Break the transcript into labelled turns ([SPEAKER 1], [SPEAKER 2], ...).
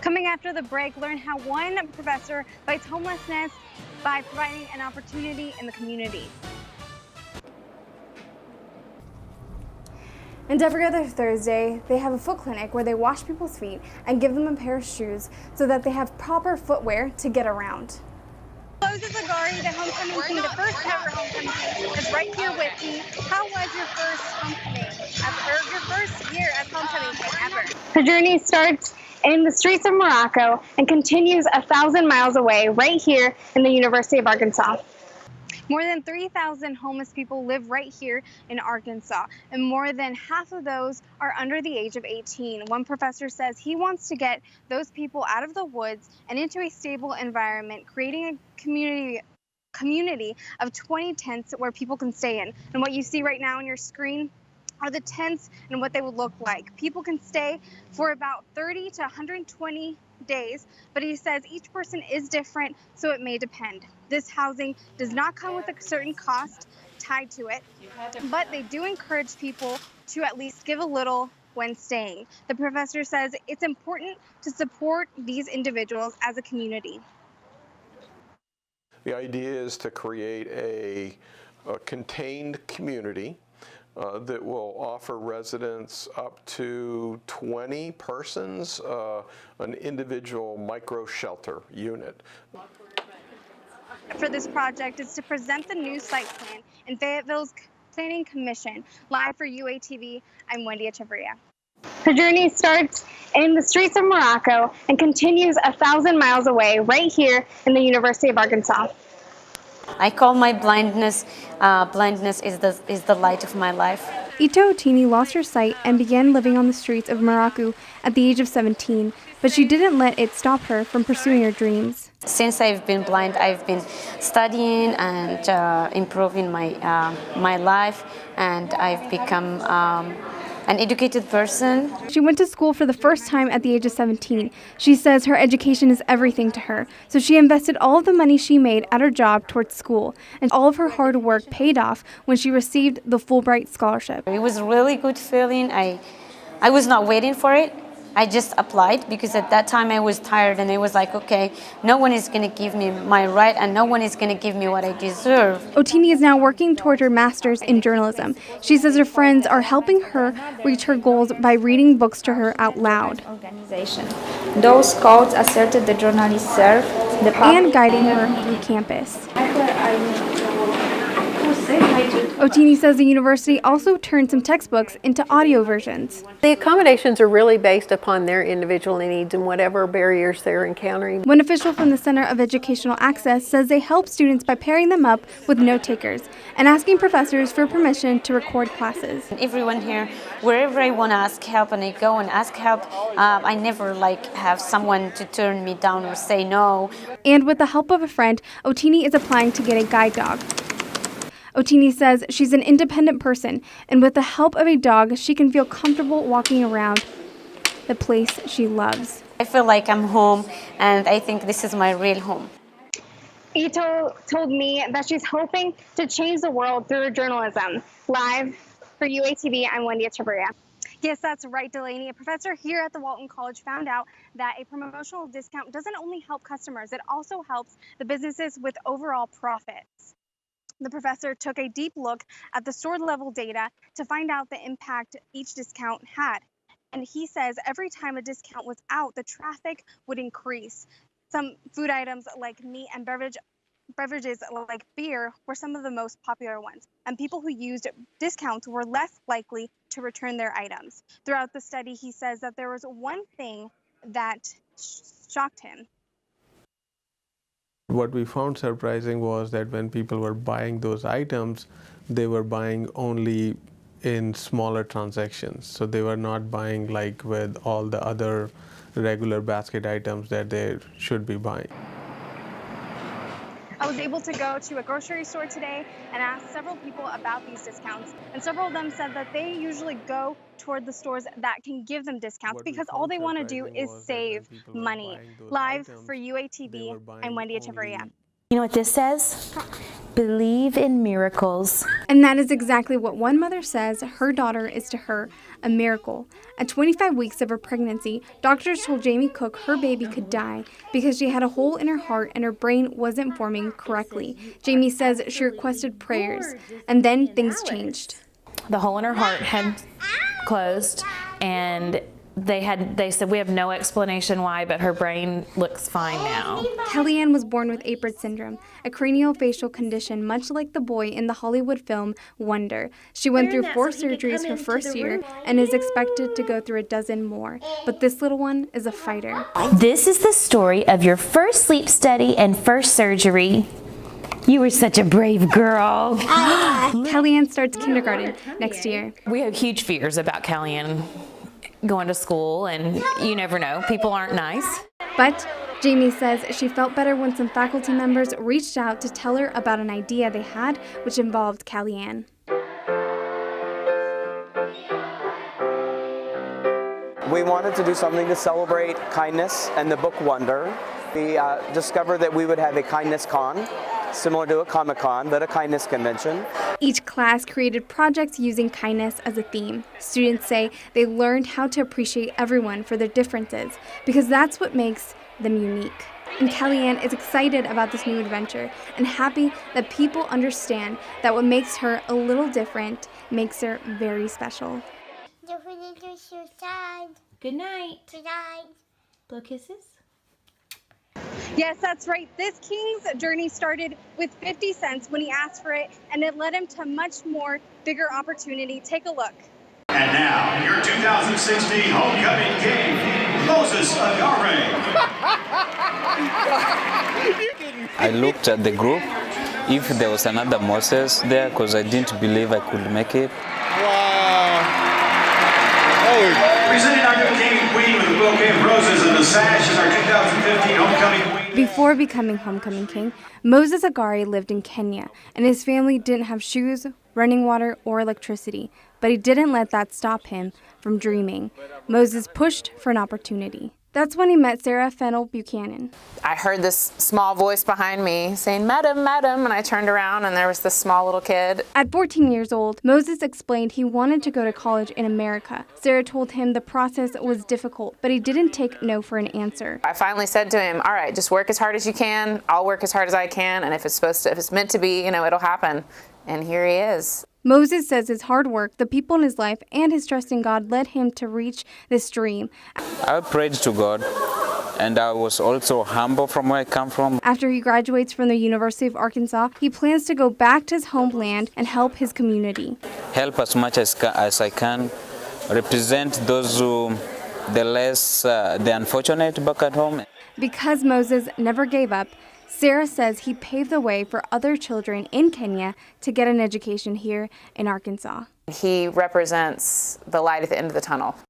[SPEAKER 1] Coming after the break, learn how one professor fights homelessness by providing an opportunity in the community. And every other Thursday, they have a foot clinic where they wash people's feet and give them a pair of shoes so that they have proper footwear to get around. Rose Zagari, the homecoming king, the first ever homecoming king, is right here with me. How was your first homecoming, or your first year as homecoming king ever? Her journey starts in the streets of Morocco and continues 1,000 miles away, right here in the University of Arkansas. More than 3,000 homeless people live right here in Arkansas, and more than half of those are under the age of 18. One professor says he wants to get those people out of the woods and into a stable environment, creating a community of 20 tents where people can stay in. And what you see right now on your screen are the tents and what they would look like. People can stay for about 30 to 120 days, but he says each person is different, so it may depend. This housing does not come with a certain cost tied to it, but they do encourage people to at least give a little when staying. The professor says it's important to support these individuals as a community.
[SPEAKER 2] The idea is to create a contained community that will offer residents up to 20 persons an individual micro-shelter unit.
[SPEAKER 1] For this project is to present the new site plan in Fayetteville's Planning Commission. Live for UATV, I'm Wendy Echeverria. Her journey starts in the streets of Morocco and continues 1,000 miles away, right here in the University of Arkansas.
[SPEAKER 3] I call my blindness is the light of my life.
[SPEAKER 1] Ito Otini lost her sight and began living on the streets of Morocco at the age of 17, but she didn't let it stop her from pursuing her dreams.
[SPEAKER 3] Since I've been blind, I've been studying and improving my life, and I've become an educated person.
[SPEAKER 1] She went to school for the first time at the age of 17. She says her education is everything to her, so she invested all of the money she made at her job towards school, and all of her hard work paid off when she received the Fulbright scholarship.
[SPEAKER 3] It was a really good feeling. I was not waiting for it. I just applied because at that time I was tired and I was like, okay, no one is going to give me my right and no one is going to give me what I deserve.
[SPEAKER 1] Otini is now working toward her master's in journalism. She says her friends are helping her reach her goals by reading books to her out loud.
[SPEAKER 4] Those codes asserted the journalists serve the public
[SPEAKER 1] and guiding her through campus. Otini says the university also turned some textbooks into audio versions.
[SPEAKER 5] The accommodations are really based upon their individual needs and whatever barriers they're encountering.
[SPEAKER 1] One official from the Center of Educational Access says they help students by pairing them up with note takers and asking professors for permission to record classes.
[SPEAKER 3] Everyone here, wherever I want to ask help and I go and ask help, I never have someone to turn me down or say no.
[SPEAKER 1] And with the help of a friend, Otini is applying to get a guide dog. Otini says she's an independent person, and with the help of a dog, she can feel comfortable walking around the place she loves.
[SPEAKER 3] I feel like I'm home, and I think this is my real home.
[SPEAKER 1] Ito told me that she's hoping to change the world through journalism. Live for UATV, I'm Wendy Echeverria. Yes, that's right, Delaney. A professor here at the Walton College found out that a promotional discount doesn't only help customers, it also helps the businesses with overall profits. The professor took a deep look at the store-level data to find out the impact each discount had. And he says every time a discount was out, the traffic would increase. Some food items like meat and beverages like beer were some of the most popular ones. And people who used discounts were less likely to return their items. Throughout the study, he says that there was one thing that shocked him.
[SPEAKER 6] What we found surprising was that when people were buying those items, they were buying only in smaller transactions. So they were not buying like with all the other regular basket items that they should be buying.
[SPEAKER 1] I was able to go to a grocery store today and ask several people about these discounts. And several of them said that they usually go toward the stores that can give them discounts because all they want to do is save money. Live for UATV, I'm Wendy Echeverria.
[SPEAKER 7] You know what this says? Believe in miracles.
[SPEAKER 1] And that is exactly what one mother says her daughter is to her, a miracle. At 25 weeks of her pregnancy, doctors told Jamie Cook her baby could die because she had a hole in her heart and her brain wasn't forming correctly. Jamie says she requested prayers, and then things changed.
[SPEAKER 7] The hole in her heart had closed, and they said we have no explanation why, but her brain looks fine now.
[SPEAKER 1] Kellyanne was born with Apert syndrome, a craniofacial condition much like the boy in the Hollywood film Wonder. She went through 4 surgeries her first year and is expected to go through a dozen more. But this little one is a fighter.
[SPEAKER 7] This is the story of your first sleep study and first surgery. You were such a brave girl.
[SPEAKER 1] Kellyanne starts kindergarten next year.
[SPEAKER 7] We have huge fears about Kellyanne going to school, and you never know. People aren't nice.
[SPEAKER 1] But Jamie says she felt better when some faculty members reached out to tell her about an idea they had, which involved Kellyanne.
[SPEAKER 8] We wanted to do something to celebrate kindness and the book Wonder. We discovered that we would have a kindness con, similar to a Comic-Con, but a kindness convention.
[SPEAKER 1] Each class created projects using kindness as a theme. Students say they learned how to appreciate everyone for their differences because that's what makes them unique. And Kellyanne is excited about this new adventure and happy that people understand that what makes her a little different makes her very special.
[SPEAKER 7] Good night. Good night. Blow kisses.
[SPEAKER 1] Yes, that's right. This king's journey started with 50 cents when he asked for it, and it led him to much more bigger opportunity. Take a look.
[SPEAKER 9] And now, your 2016 homecoming king, Moses Agare.
[SPEAKER 10] I looked at the group, if there was another Moses there, because I didn't believe I could make it.
[SPEAKER 9] Wow. Presenting our new king and queen with a bouquet of roses and the sash is our 2015 homecoming queen.
[SPEAKER 1] Before becoming homecoming king, Moses Agare lived in Kenya, and his family didn't have shoes, running water, or electricity. But he didn't let that stop him from dreaming. Moses pushed for an opportunity. That's when he met Sarah Fennell Buchanan.
[SPEAKER 11] I heard this small voice behind me saying, "Madam, madam," and I turned around and there was this small little kid.
[SPEAKER 1] At 14 years old, Moses explained he wanted to go to college in America. Sarah told him the process was difficult, but he didn't take no for an answer.
[SPEAKER 11] I finally said to him, "All right, just work as hard as you can. I'll work as hard as I can, and if it's meant to be, it'll happen." And here he is.
[SPEAKER 1] Moses says his hard work, the people in his life, and his trust in God led him to reach this dream.
[SPEAKER 10] I prayed to God, and I was also humble from where I come from.
[SPEAKER 1] After he graduates from the University of Arkansas, he plans to go back to his homeland and help his community.
[SPEAKER 10] Help as much as I can, represent those who, the unfortunate back at home.
[SPEAKER 1] Because Moses never gave up, Sarah says he paved the way for other children in Kenya to get an education here in Arkansas.
[SPEAKER 11] He represents the light at the end of the tunnel.